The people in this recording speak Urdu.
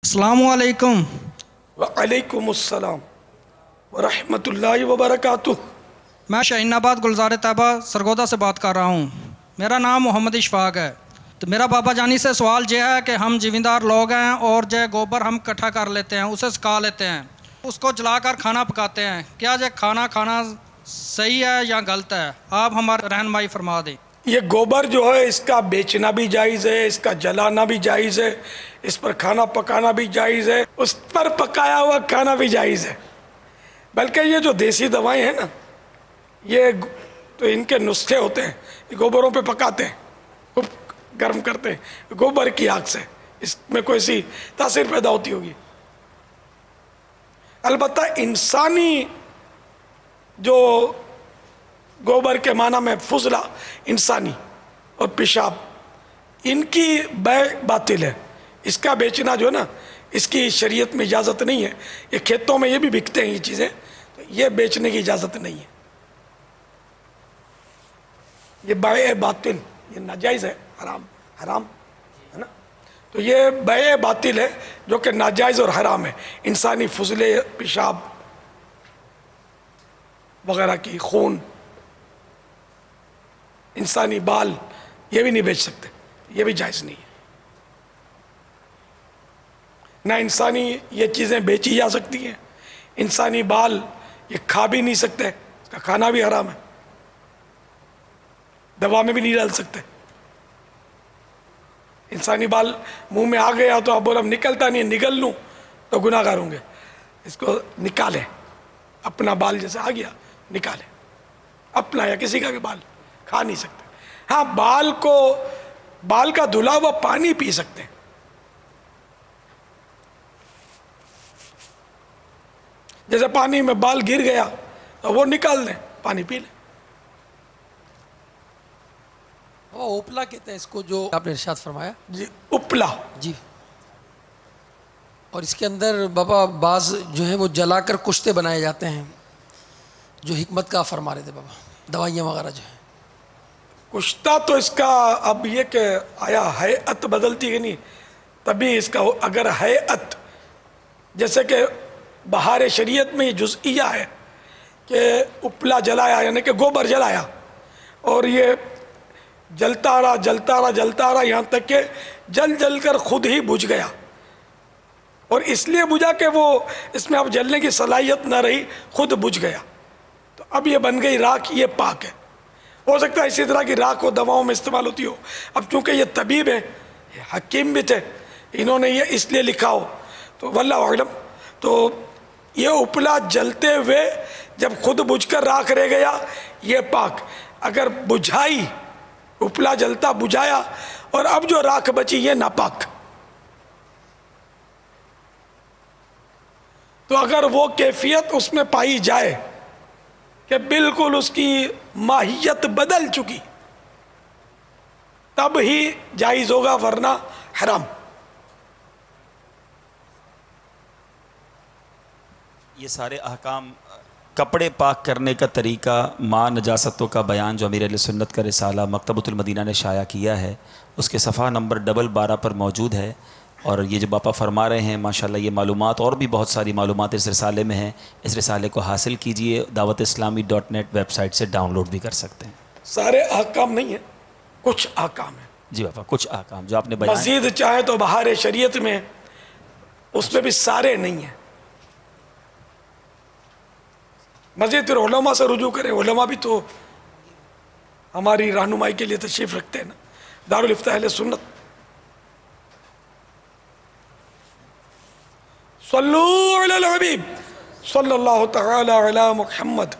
السلام علیکم۔ وعلیکم السلام ورحمۃ اللہ وبرکاتہ۔ میں شاہین آباد گلزار طیبہ سرگودا سے بات کر رہا ہوں۔ میرا نام محمد اشفاق ہے۔ تو میرا بابا جانی سے سوال یہ ہے کہ ہم زمیندار لوگ ہیں اور جو گوبر ہم اکٹھا کر لیتے ہیں، اسے سکھا لیتے ہیں، اس کو جلا کر کھانا پکاتے ہیں۔ کیا یہ کھانا صحیح ہے یا غلط ہے؟ آپ ہماری رہنمائی فرما دیں۔ یہ گوبر جو ہے اس کا بیچنا بھی جائز ہے، اس کا جلانا بھی جائز ہے، اس پر کھانا پکانا بھی جائز ہے، اس پر پکایا ہوا کھانا بھی جائز ہے۔ بلکہ یہ جو دیسی دوائیں ہیں نا، یہ تو ان کے نسخے ہوتے ہیں، یہ گوبروں پہ پکاتے ہیں، خوب گرم کرتے ہیں گوبر کی آگ سے، اس میں کوئی سی تاثیر پیدا ہوتی ہوگی۔ البتہ انسانی جو گوبر کے معنی میں فضلہ انسانی اور پیشاب، ان کی بیع باطل ہے۔ اس کا بیچنا جو ہے نا، اس کی شریعت میں اجازت نہیں ہے۔ یہ کھیتوں میں یہ بھی بکتے ہیں یہ چیزیں، تو یہ بیچنے کی اجازت نہیں ہے۔ یہ بیع باطل، یہ ناجائز ہے، حرام ہے نا۔ تو یہ بیع باطل ہے جو کہ ناجائز اور حرام ہے۔ انسانی فضلے، پیشاب وغیرہ کی، خون، انسانی بال، یہ بھی نہیں بیچ سکتے، یہ بھی جائز نہیں ہے۔ نہ انسانی یہ چیزیں بیچی جا سکتی ہیں، انسانی بال یہ کھا بھی نہیں سکتے، اس کا کھانا بھی حرام ہے، دوا میں بھی نہیں ڈال سکتے۔ انسانی بال منہ میں آ گیا تو اب بولم نکلتا نہیں، نگل لوں تو گناہ گار ہوں گے۔ اس کو نکالیں، اپنا بال جیسے آ گیا نکالیں، اپنا یا کسی کا بھی بال کھا نہیں سکتے۔ ہاں، بال کا دھلا ہوا پانی پی سکتے ہیں۔ جیسے پانی میں بال گر گیا تو وہ نکال دیں، پانی پی لیں۔ وہ اوپلا کہتے ہیں اس کو، جو آپ نے ارشاد فرمایا جی، اپلا جی۔ اور اس کے اندر بابا بعض جو ہیں وہ جلا کر کشتے بنائے جاتے ہیں، جو حکمت کا فرما رہے تھے بابا، دوائیاں وغیرہ جو ہیں۔ کشتہ تو اس کا اب یہ کہ آیا ہیئت بدلتی ہے نہیں، تبھی اس کا اگر ہیئت، جیسے کہ بہار شریعت میں یہ جزئیہ ہے کہ اپلا جلایا، یعنی کہ گوبر جلایا، اور یہ جلتا رہا یہاں تک کہ جل کر خود ہی بجھ گیا، اور اس لیے بجھا کہ وہ اس میں اب جلنے کی صلاحیت نہ رہی، خود بجھ گیا، تو اب یہ بن گئی راکھ، یہ پاک ہے۔ ہو سکتا ہے اسی طرح کی راکھ و دواؤں میں استعمال ہوتی ہو۔ اب چونکہ یہ طبیب ہیں، یہ حکیم بھی تھے، انہوں نے یہ اس لیے لکھا ہو، تو واللہ اعلم۔ تو یہ اپلا جلتے ہوئے جب خود بجھ کر راکھ رہ گیا، یہ پاک۔ اگر بجھائی، اپلا جلتا بجھایا اور اب جو راکھ بچی، یہ ناپاک۔ تو اگر وہ کیفیت اس میں پائی جائے کہ بالکل اس کی ماہیت بدل چکی، تب ہی جائز ہوگا، ورنہ حرام۔ یہ سارے احکام، کپڑے پاک کرنے کا طریقہ، ماں نجاستوں کا بیان جو امیر اہل سنت کا رسالہ مکتبۃ المدینہ نے شائع کیا ہے، اس کے صفحہ نمبر 12 پر موجود ہے۔ اور یہ جو باپا فرما رہے ہیں، ماشاءاللہ یہ معلومات اور بھی بہت ساری معلومات اس رسالے میں ہیں۔ اس رسالے کو حاصل کیجئے، dawatIslami.net ویب سائٹ سے ڈاؤن لوڈ بھی کر سکتے ہیں۔ سارے احکام نہیں ہیں، کچھ احکام ہیں۔ جی باپا، کچھ احکام جو آپ نے بیان، مزید چاہے تو بہار شریعت میں اس میں بھی سارے نہیں ہیں، مزید پھر علماء سے رجوع کریں۔ علماء بھی تو ہماری رہنمائی کے لیے تشریف رکھتے ہیں نا، دارالفتاء اہل سنت۔ صلو علی الحبیب صلی اللہ تعالی علی محمد۔